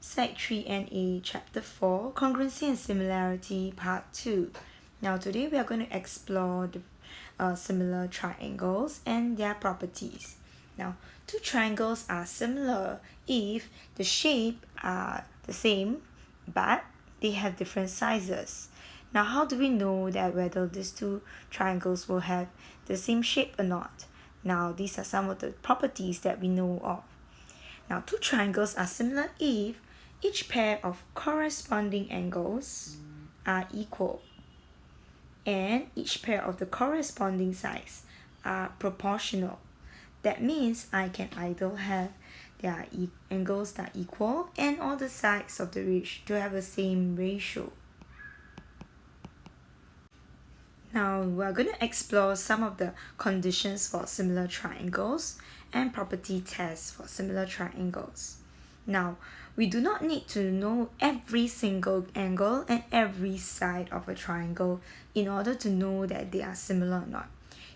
Sec 3 NA Chapter 4 Congruency and Similarity Part 2. Now today we are going to explore the similar triangles and their properties. Now two triangles are similar if the shape are the same but they have different sizes. Now how do we know that whether these two triangles will have the same shape or not? Now these are some of the properties that we know of. Now two triangles are similar if each pair of corresponding angles are equal and each pair of the corresponding sides are proportional. That means I can either have their angles that are equal and all the sides of the ridge to have the same ratio. Now we're going to explore some of the conditions for similar triangles and property tests for similar triangles. Now, we do not need to know every single angle and every side of a triangle in order to know that they are similar or not.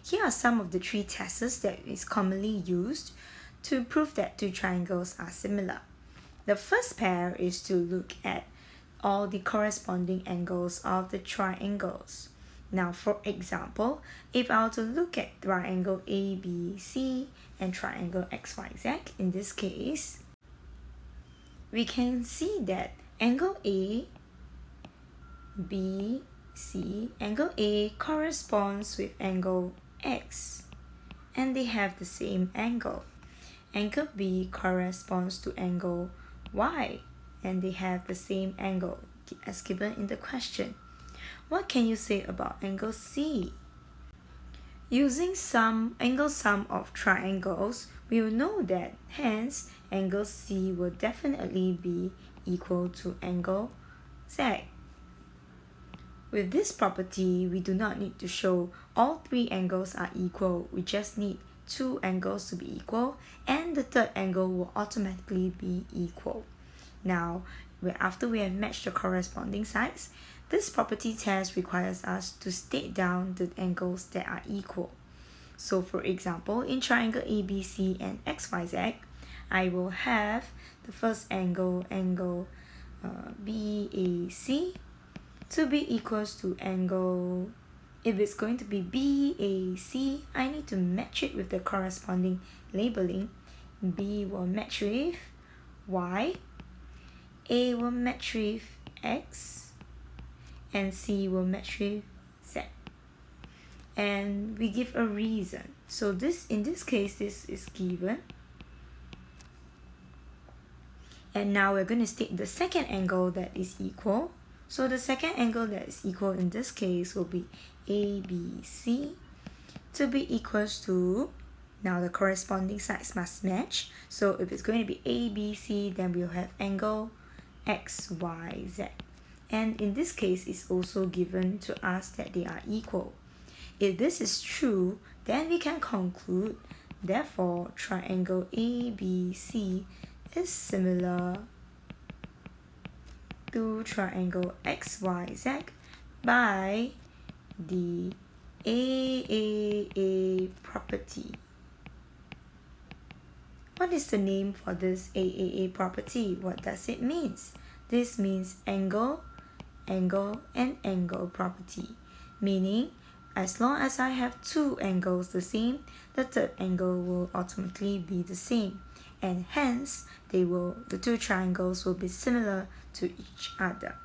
Here are some of the three tests that is commonly used to prove that two triangles are similar. The first pair is to look at all the corresponding angles of the triangles. Now, for example, if I were to look at triangle ABC and triangle XYZ, in this case, we can see that angle A, B, C, angle A corresponds with angle X and they have the same angle. Angle B corresponds to angle Y and they have the same angle as given in the question. What can you say about angle C? Using angle sum of triangles, we will know that hence angle C will definitely be equal to angle Z. With this property, we do not need to show all three angles are equal. We just need two angles to be equal and the third angle will automatically be equal. Now, after we have matched the corresponding sides, this property test requires us to state down the angles that are equal. So for example, in triangle ABC and XYZ, I will have the first angle, BAC, to be equals to angle, if it's going to be BAC, I need to match it with the corresponding labeling. B will match with Y, A will match with X, and C will match with Z. And we give a reason. So in this case, this is given. And now we're going to state the second angle that is equal. So the second angle that is equal in this case will be ABC to be equals to, now the corresponding sides must match. So if it's going to be ABC, then we'll have angle XYZ. And in this case, it's also given to us that they are equal. If this is true, then we can conclude, therefore, triangle ABC is similar to triangle XYZ by the AAA property. What is the name for this AAA property? What does it mean? This means angle, angle, and angle property, meaning as long as I have two angles the same, the third angle will automatically be the same, and hence the two triangles will be similar to each other.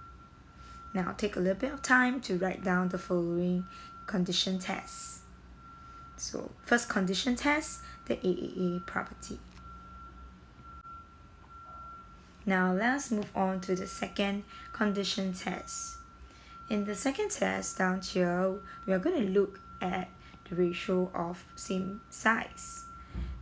Now take a little bit of time to write down the following condition tests. So first condition test, the AAA property. Now let's move on to the second condition test. In the second test down here, we are going to look at the ratio of same size.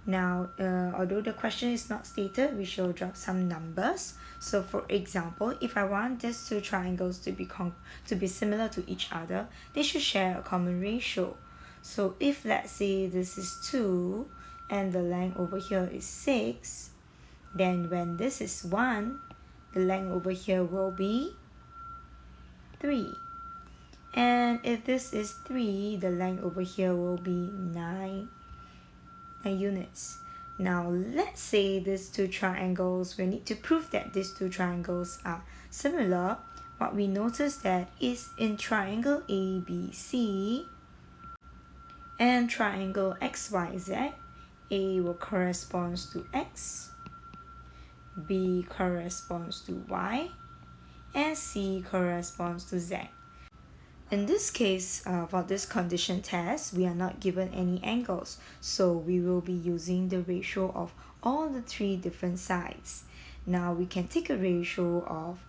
Now, although the question is not stated, we shall drop some numbers. So for example, if I want these two triangles to be similar to each other, they should share a common ratio. So if let's say this is 2 and the length over here is 6, then when this is 1, the length over here will be 3. And if this is 3, the length over here will be 9 units. Now let's say these two triangles, we need to prove that these two triangles are similar. What we notice that is in triangle ABC and triangle XYZ, A will correspond to X, B corresponds to Y, and C corresponds to Z. In this case, for this condition test, we are not given any angles, so we will be using the ratio of all the three different sides. Now we can take a ratio of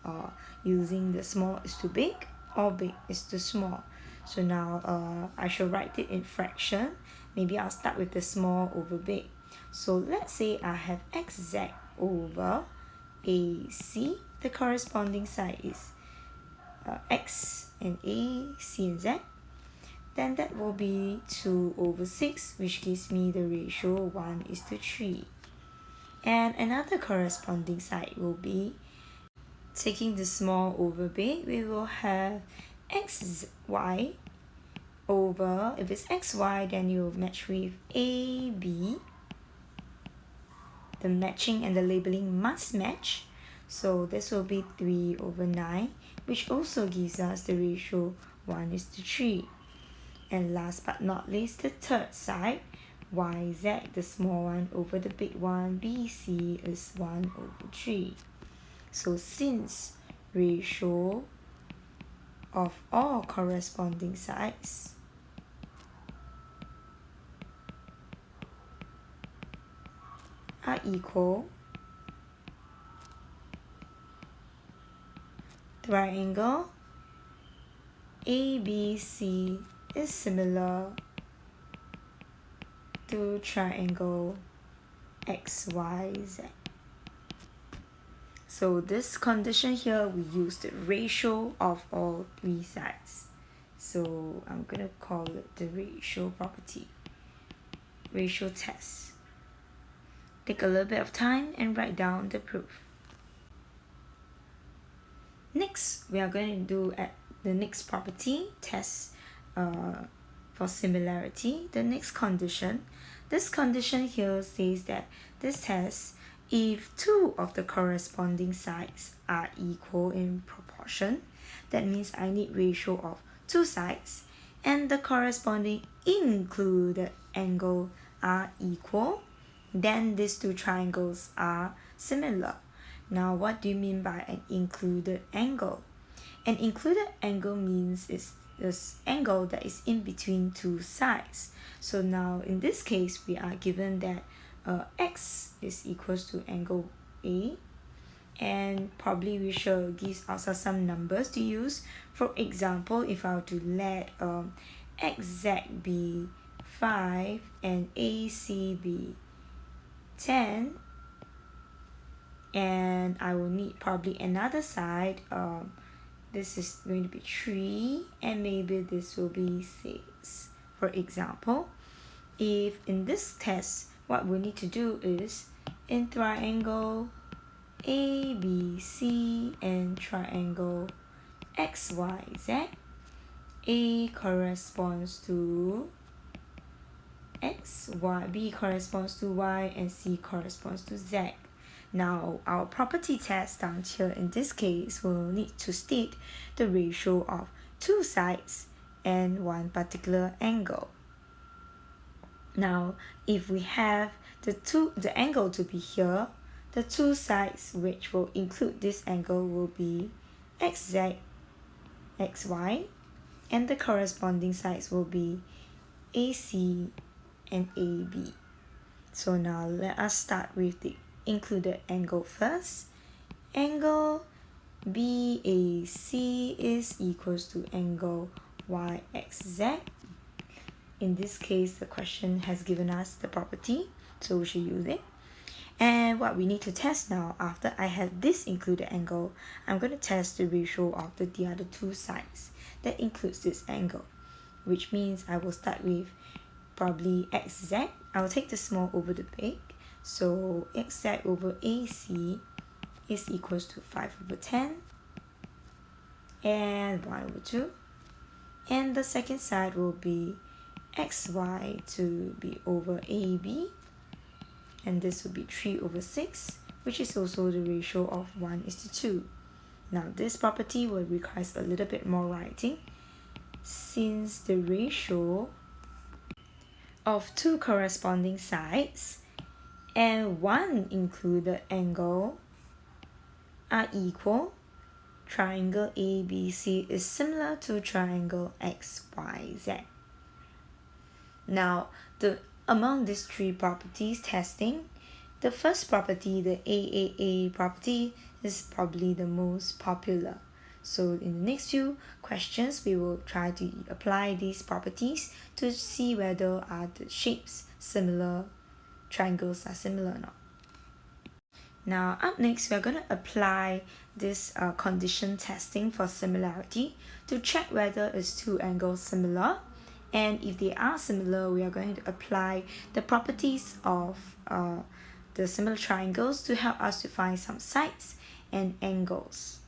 using the small is to big or big is to small. So now I shall write it in fraction. Maybe I'll start with the small over big. So let's say I have XZ over AC. The corresponding side is X and A, C and Z. Then that will be 2 over 6, which gives me the ratio 1 is to 3. And another corresponding side will be, taking the small over big, we will have XY over, if it's XY, then you will match with AB. The matching and the labeling must match. So this will be 3 over 9, which also gives us the ratio 1 is to 3. And last but not least, the third side, YZ, the small one over the big one, BC is 1 over 3. So since ratio of all corresponding sides are equal, triangle ABC is similar to triangle XYZ. So this condition here, we use the ratio of all three sides. So I'm going to call it the ratio property, ratio test. Take a little bit of time and write down the proof. Next, we are going to do at the next property test for similarity. The next condition. This condition here says that this test, if two of the corresponding sides are equal in proportion, that means I need ratio of two sides, and the corresponding included angle are equal, then these two triangles are similar. Now, what do you mean by an included angle? An included angle means it's this angle that is in between two sides. So now in this case, we are given that X is equals to angle A, and probably we shall give ourselves some numbers to use. For example, if I were to let XZ be 5 and AC be 10, and I will need probably another side, this is going to be 3, and maybe this will be 6. For example, if in this test, what we need to do is, in triangle ABC and triangle XYZ, A corresponds to X, Y, B corresponds to Y, and C corresponds to Z. Now, our property test down here in this case will need to state the ratio of two sides and one particular angle. Now, if we have the angle to be here, the two sides which will include this angle will be XZ, XY, and the corresponding sides will be AC and AB. So now let us start with the included angle first. Angle BAC is equals to angle YXZ. In this case, the question has given us the property, so we should use it. And what we need to test now, after I have this included angle, I'm going to test the ratio of the other two sides that includes this angle, which means I will start with probably XZ. I will take the small over the big. So XZ over AC is equals to 5 over 10 and 1 over 2. And the second side will be XY to be over AB. and this would be 3/6, which is also the ratio of 1:2. Now this property will require a little bit more writing, since the ratio of two corresponding sides and one included angle are equal. Triangle ABC is similar to triangle XYZ. Now, among these three properties testing, the first property, the AAA property, is probably the most popular. So in the next few questions, we will try to apply these properties to see whether are the shapes similar, triangles are similar or not. Now up next, we are going to apply this condition testing for similarity to check whether is two angles similar, and if they are similar, we are going to apply the properties of the similar triangles to help us to find some sides and angles.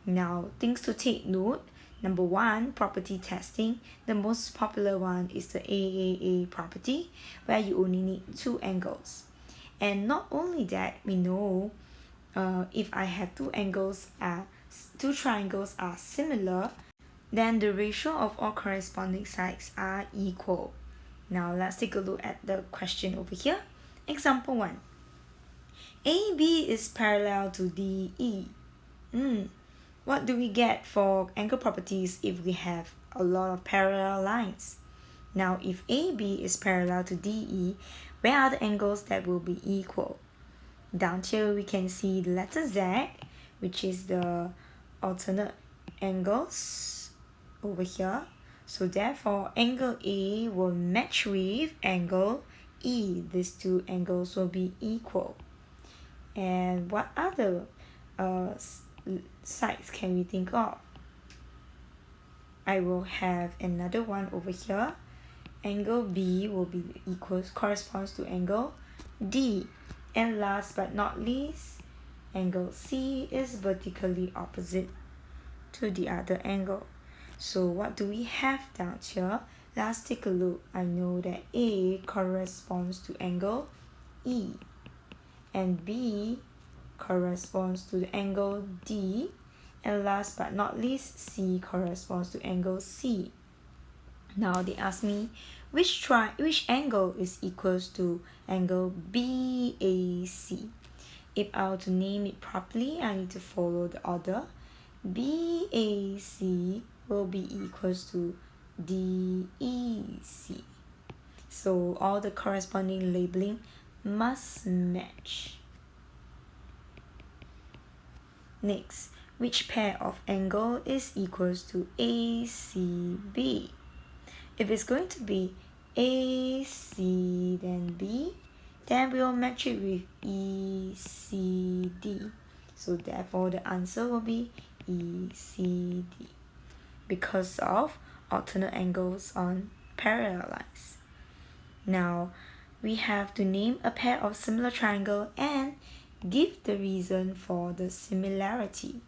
Now, things to take note. Number one, property testing. The most popular one is the AAA property, where you only need two angles. And not only that, we know if I have two triangles are similar, then the ratio of all corresponding sides are equal. Now let's take a look at the question over here. Example 1. AB is parallel to DE. What do we get for angle properties if we have a lot of parallel lines? Now, if AB is parallel to DE, where are the angles that will be equal? Down here, we can see the letter Z, which is the alternate angles over here. So therefore, angle A will match with angle E. These two angles will be equal. And what other sides can we think of? I will have another one over here. Angle B will be corresponds to angle D. And last but not least, angle C is vertically opposite to the other angle. So what do we have down here? Let's take a look. I know that A corresponds to angle E, and B corresponds to the angle D, and last but not least, C corresponds to angle C. Now they ask me which angle is equals to angle BAC. If I were to name it properly, I need to follow the order. BAC will be equals to DEC. So all the corresponding labeling must match. Next, which pair of angle is equals to ACB? If it's going to be AC then B, then we will match it with ECD. So therefore the answer will be ECD because of alternate angles on parallel lines. Now we have to name a pair of similar triangle and give the reason for the similarity.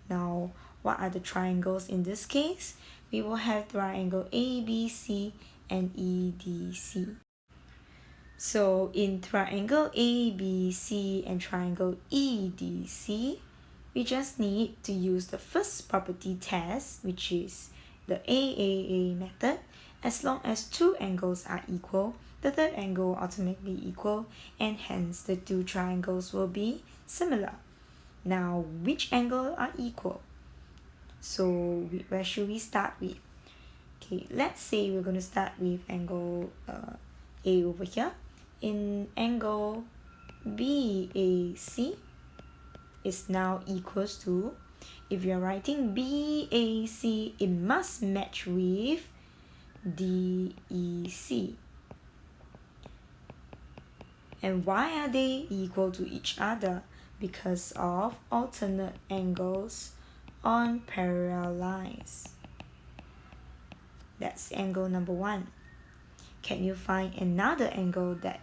Now, what are the triangles in this case? We will have triangle ABC and EDC. So in triangle ABC and triangle EDC, we just need to use the first property test, which is the AAA method. As long as two angles are equal, the third angle automatically equal, and hence the two triangles will be similar. Now, which angle are equal? So where should we start with? Okay, let's say we're going to start with angle A over here. In angle BAC is now equals to, if you're writing BAC, it must match with DEC. And why are they equal to each other? Because of alternate angles on parallel lines. That's angle number 1. Can you find another angle that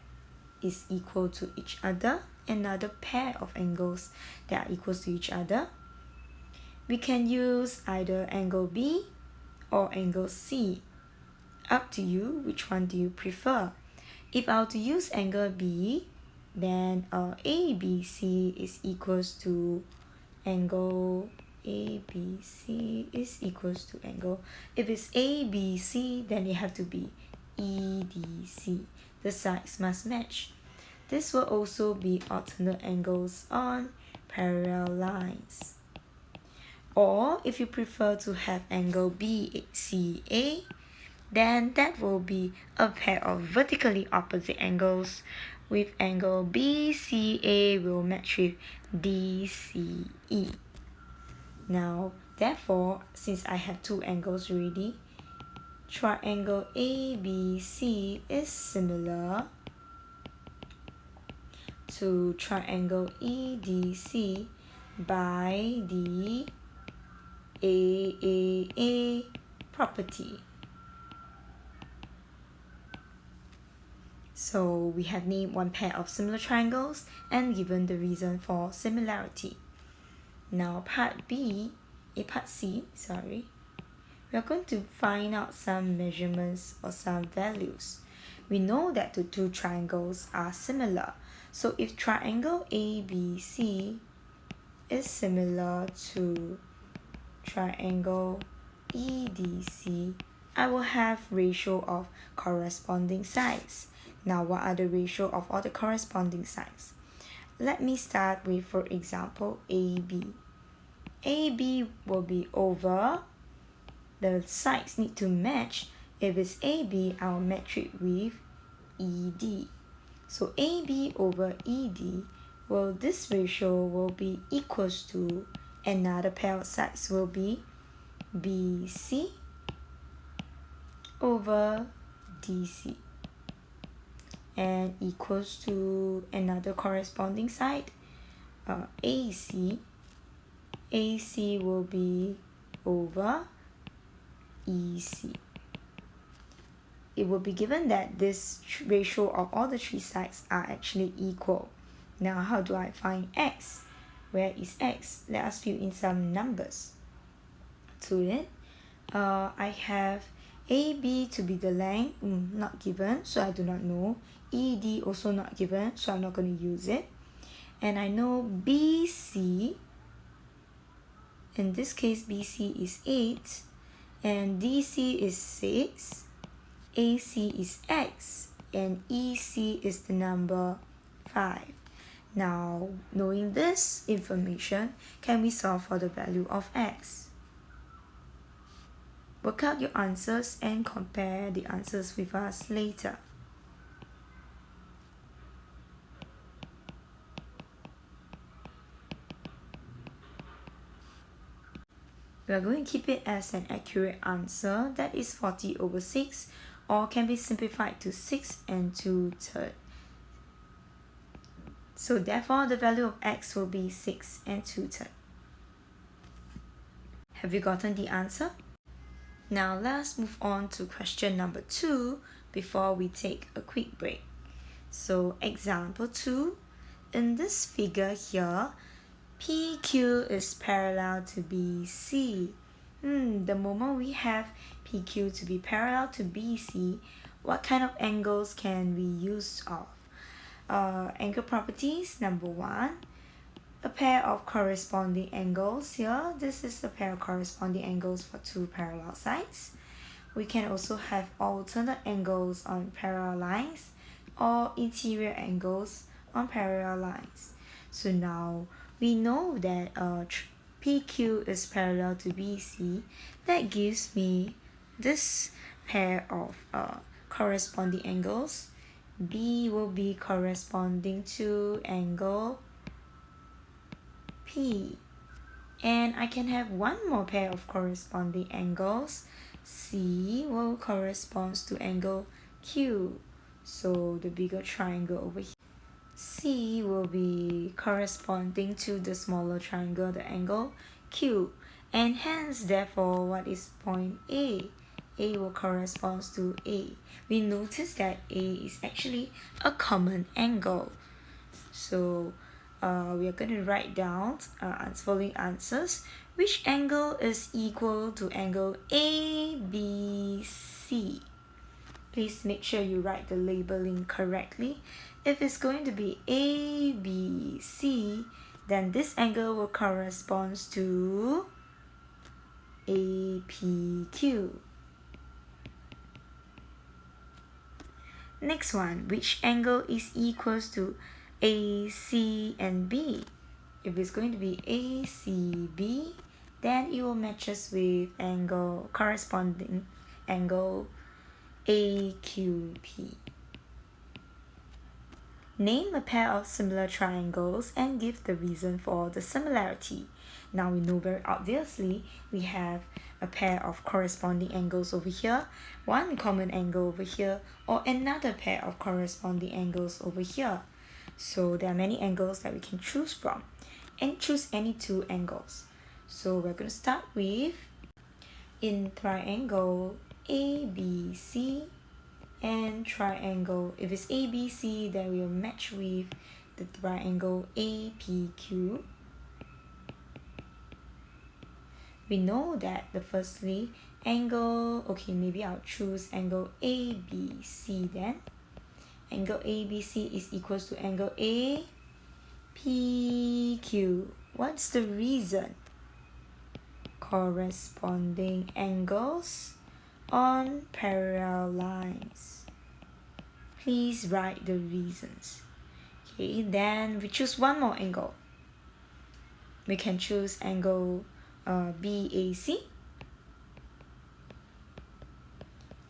is equal to each other? Another pair of angles that are equal to each other? We can use either angle B or angle C. Up to you, which one do you prefer? If I were to use angle B, then ABC is equals to angle ABC is equals to angle. If it's ABC, then it have to be EDC. The sides must match. This will also be alternate angles on parallel lines. Or if you prefer to have angle BCA, then that will be a pair of vertically opposite angles with angle BCA will match with DCE. Now, therefore, since I have two angles already, triangle ABC is similar to triangle EDC by the AAA property. So we have named one pair of similar triangles and given the reason for similarity. Now part C, we are going to find out some measurements or some values. We know that the two triangles are similar. So if triangle ABC is similar to triangle EDC, I will have ratio of corresponding sides. Now what are the ratio of all the corresponding sides? Let me start with, for example, AB. AB will be over, the sides need to match. If it's AB, I'll match it with ED. So AB over ED, well, this ratio will be equals to another pair of sides will be BC over DC and equals to another corresponding side AC. AC will be over EC. It will be given that this ratio of all the three sides are actually equal. Now how do I find X? Where is X? Let us fill in some numbers to it. I have AB to be the length, not given, so I do not know. ED also not given, so I'm not going to use it. And I know BC, in this case BC is 8, and DC is 6, AC is X, and EC is the number 5. Now, knowing this information, can we solve for the value of X? Work out your answers and compare the answers with us later. We are going to keep it as an accurate answer, that is 40 over 6, or can be simplified to 6 and 2/3. So therefore, the value of X will be 6 and 2/3. Have you gotten the answer? Now let's move on to question number 2 before we take a quick break. So example 2, in this figure here, PQ is parallel to BC. The moment we have PQ to be parallel to BC, what kind of angles can we use of? Angle properties, number 1, a pair of corresponding angles here. This is a pair of corresponding angles for two parallel sides. We can also have alternate angles on parallel lines or interior angles on parallel lines. So now we know that PQ is parallel to BC. That gives me this pair of corresponding angles. B will be corresponding to angle P. And I can have one more pair of corresponding angles. C will correspond to angle Q. So the bigger triangle over here. C will be corresponding to the smaller triangle, the angle Q. And hence, therefore, what is point A? A will correspond to A. We notice that A is actually a common angle. So we are going to write down following answers. Which angle is equal to angle ABC? Please make sure you write the labeling correctly. If it's going to be ABC, then this angle will correspond to APQ. Next one, which angle is equals to AC and B? If it's going to be ACB, then it will matches with angle corresponding angle AQP. Name a pair of similar triangles and give the reason for the similarity. Now we know very obviously we have a pair of corresponding angles over here, one common angle over here, or another pair of corresponding angles over here. So there are many angles that we can choose from, and choose any two angles. So we're going to start with in triangle ABC and triangle. If it's ABC, then we'll match with the triangle APQ. We know that the firstly angle, okay, maybe I'll choose angle ABC then. Angle ABC is equals to angle APQ. What's the reason? Corresponding angles on parallel lines. Please write the reasons. Okay, then we choose one more angle. We can choose angle BAC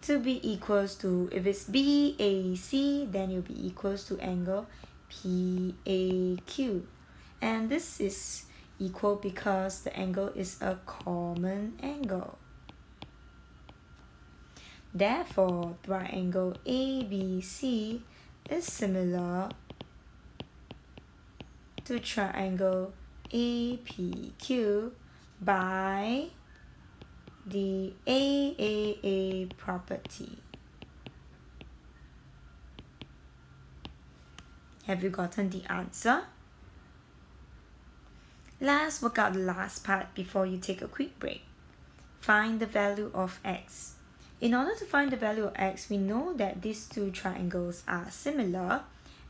to be equals to, if it's BAC, then it'll be equals to angle PAQ. And this is equal because the angle is a common angle. Therefore, triangle ABC is similar to triangle APQ by the AAA property. Have you gotten the answer? Let's work out the last part before you take a quick break. Find the value of x. In order to find the value of x, we know that these two triangles are similar.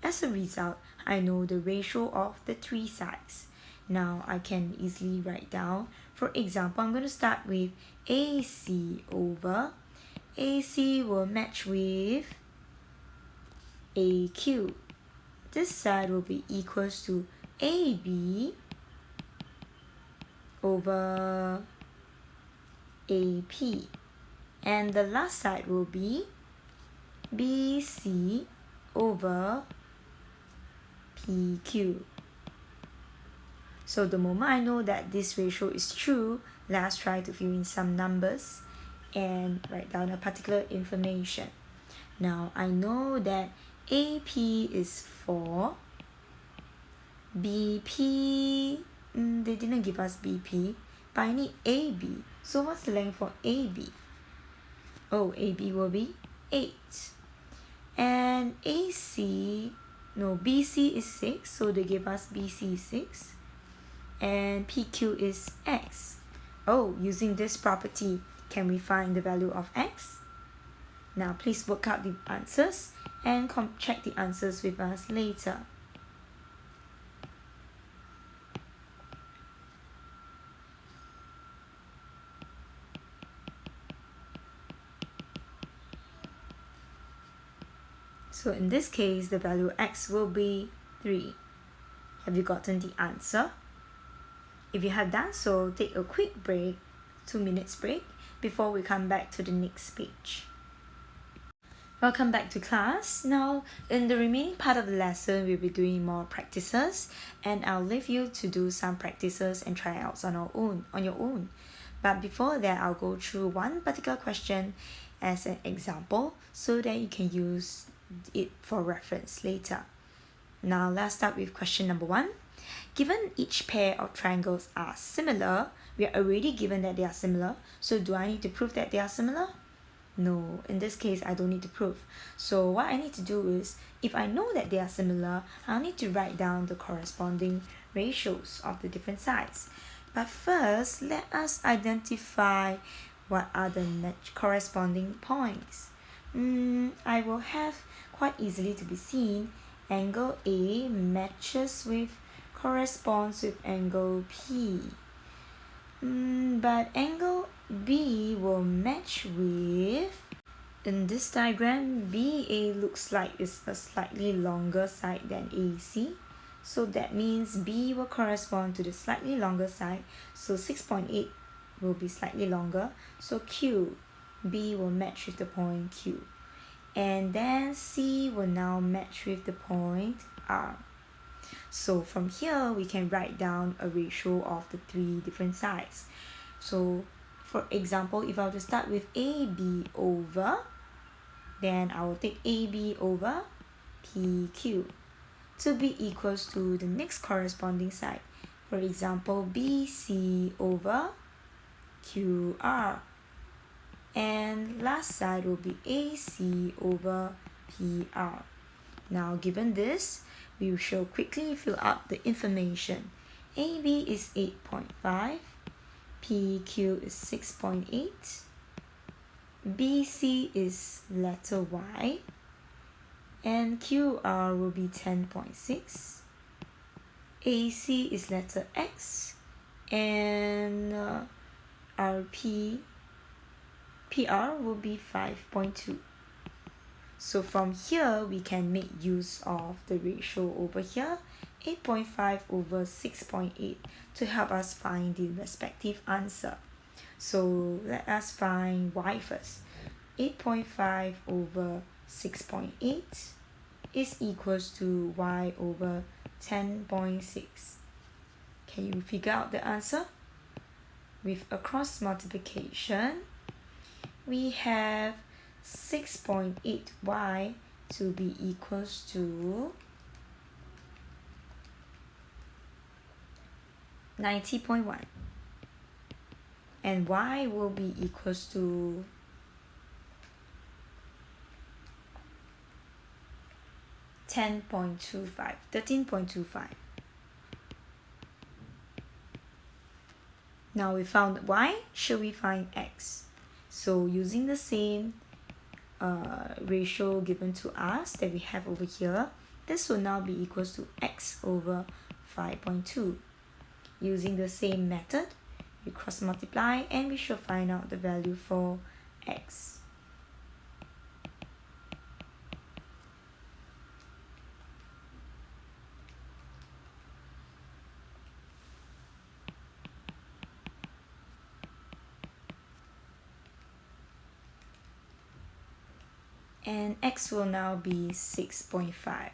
As a result, I know the ratio of the three sides. Now I can easily write down. For example, I'm going to start with AC over. AC will match with AQ. This side will be equals to AB over AP. And the last side will be BC over PQ. So the moment I know that this ratio is true, let's try to fill in some numbers and write down a particular information. Now I know that AP is 4, BP, they didn't give us BP, but I need AB. So what's the length for AB? Oh, AB will be 8. And AC, no, BC is 6, so they give us BC 6. And PQ is x. Oh, using this property, can we find the value of x? Now please work out the answers and check the answers with us later. So in this case, the value of x will be 3. Have you gotten the answer? If you have done so, take a quick break, 2 minutes break, before we come back to the next page. Welcome back to class. Now, in the remaining part of the lesson, we'll be doing more practices, and I'll leave you to do some practices and tryouts on your own. But before that, I'll go through one particular question as an example so that you can use it for reference later. Now, let's start with question number 1. Given each pair of triangles are similar, we are already given that they are similar, so do I need to prove that they are similar? No, in this case, I don't need to prove. So what I need to do is, if I know that they are similar, I'll need to write down the corresponding ratios of the different sides. But first, let us identify what are the corresponding points. I will have quite easily to be seen angle A corresponds with angle P. But angle B will match with, in this diagram, BA looks like it's a slightly longer side than AC. So that means B will correspond to the slightly longer side. So 6.8 will be slightly longer. So B will match with the point Q. And then C will now match with the point R. So from here, we can write down a ratio of the three different sides. So for example, if I were to start with AB over, then I will take AB over PQ to be equals to the next corresponding side. For example, BC over QR. And last side will be AC over PR. Now, given this, we shall quickly fill out the information. AB is 8.5, PQ is 6.8, BC is letter Y, and QR will be 10.6, AC is letter X, and PR will be 5.2. So from here, we can make use of the ratio over here, 8.5 over 6.8, to help us find the respective answer. So let us find Y first. 8.5 over 6.8 is equals to Y over 10.6. Can you figure out the answer? With a cross multiplication, we have 6.8y to be equals to 90.1, and y will be equals to 13.25. Now we found y, should we find x? So using the same ratio given to us that we have over here, this will now be equals to x over 5.2. Using the same method, we cross multiply and we should find out the value for x. And x will now be 6.5,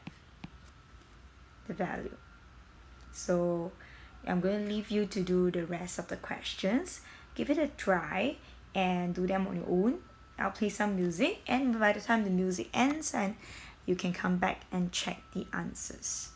the value. So I'm going to leave you to do the rest of the questions. Give it a try and do them on your own. I'll play some music, and by the time the music ends, and you can come back and check the answers.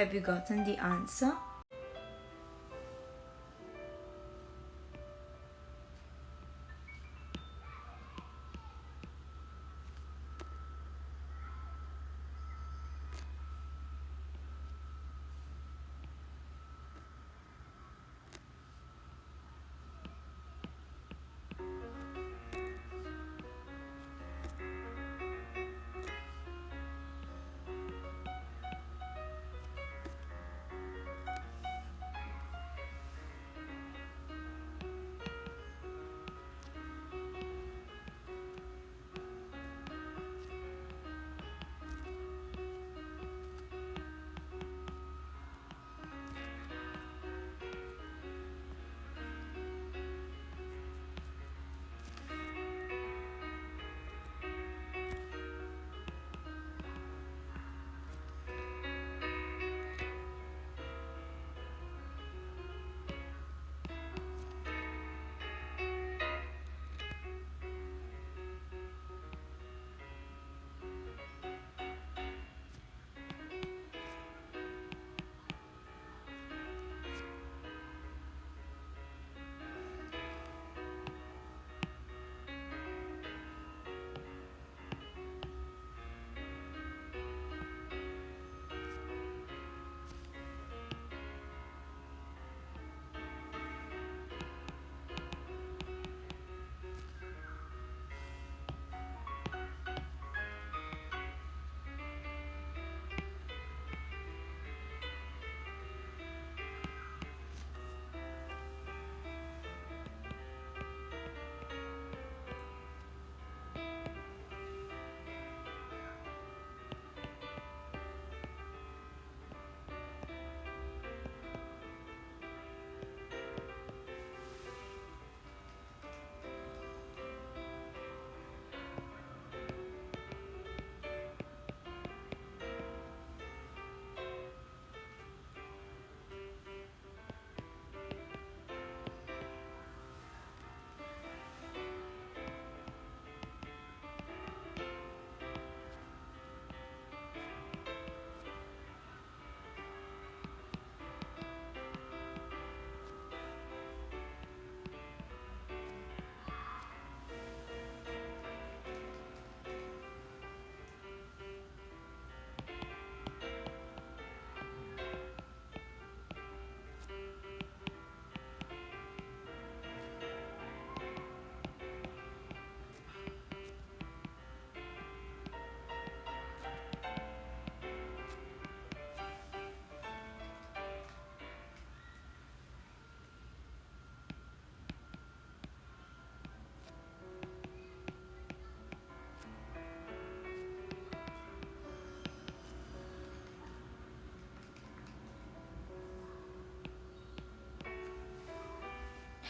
Have you gotten the answer?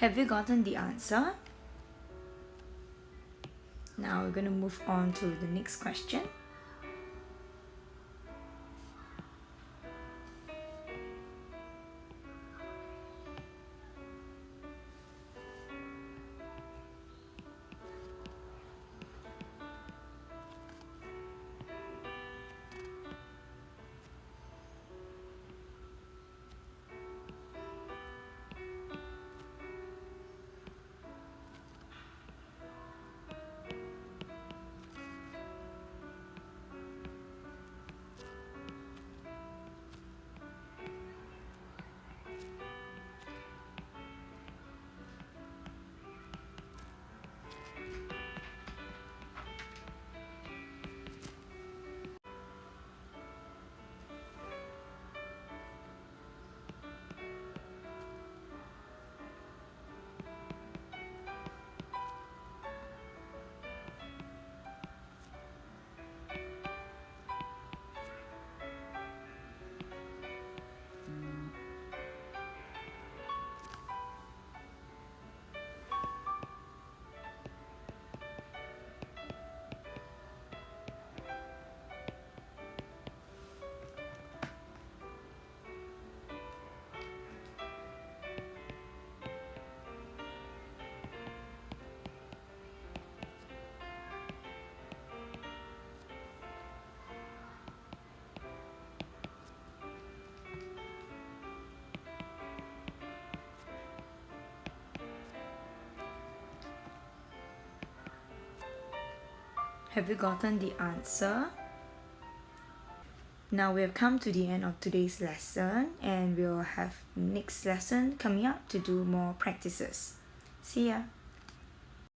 Have you gotten the answer? Now we're going to move on to the next question. Have you gotten the answer? Now we have come to the end of today's lesson, and we'll have next lesson coming up to do more practices. See ya!